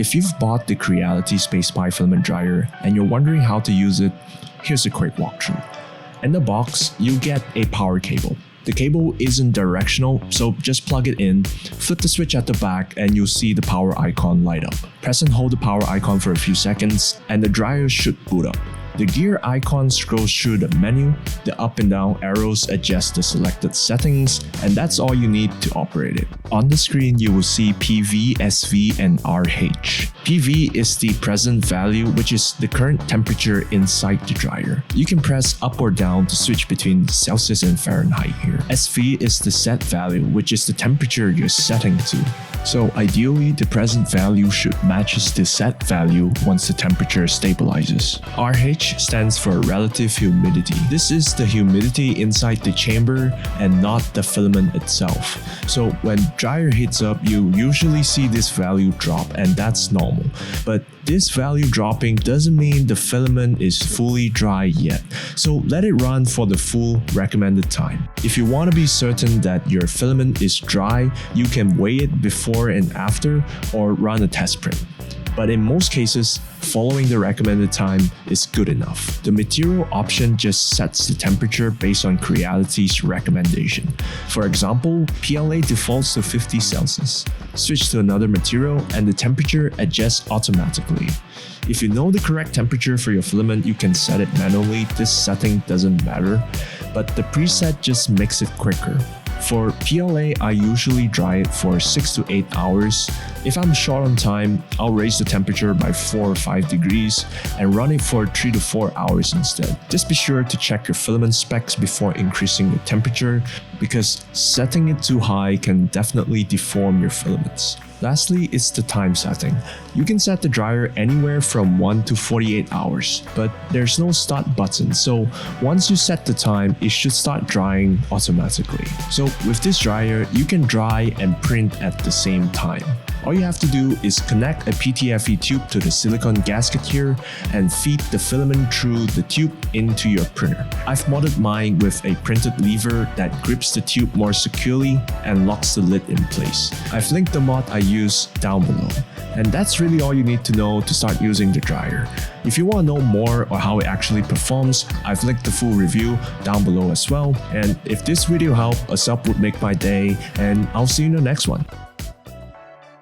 If you've bought the Creality Space Pi filament dryer and you're wondering how to use it, here's a quick walkthrough. In the box, you get a power cable. The cable isn't directional, so just plug it in, flip the switch at the back, and you'll see the power icon light up. Press and hold the power icon for a few seconds, and the dryer should boot up. The gear icon scrolls through the menu, the up and down arrows adjust the selected settings, and that's all you need to operate it. On the screen, you will see PV, SV, and RH. PV is the present value, which is the current temperature inside the dryer. You can press up or down to switch between Celsius and Fahrenheit here. SV is the set value, which is the temperature you're setting to. So ideally, the present value should match the set value once the temperature stabilizes. RH stands for relative humidity. This is the humidity inside the chamber and not the filament itself. So when dryer heats up, you usually see this value drop, and that's normal. But this value dropping doesn't mean the filament is fully dry yet. So let it run for the full recommended time. If you want to be certain that your filament is dry, you can weigh it before and after or run a test print. But in most cases, following the recommended time is good enough. The material option just sets the temperature based on Creality's recommendation. For example, PLA defaults to 50 Celsius. Switch to another material and the temperature adjusts automatically. If you know the correct temperature for your filament, you can set it manually. This setting doesn't matter, but the preset just makes it quicker. For PLA, I usually dry it for 6 to 8 hours. If I'm short on time, I'll raise the temperature by 4 or 5 degrees and run it for 3 to 4 hours instead. Just be sure to check your filament specs before increasing the temperature, because setting it too high can definitely deform your filaments. Lastly, it's the time setting. You can set the dryer anywhere from 1 to 48 hours, but there's no start button, so once you set the time, it should start drying automatically. So with this dryer, you can dry and print at the same time. All you have to do is connect a PTFE tube to the silicone gasket here and feed the filament through the tube into your printer. I've modded mine with a printed lever that grips the tube more securely and locks the lid in place. I've linked the mod I use down below. And that's really all you need to know to start using the dryer. If you want to know more or how it actually performs, I've linked the full review down below as well. And if this video helped, a sub would make my day, and I'll see you in the next one.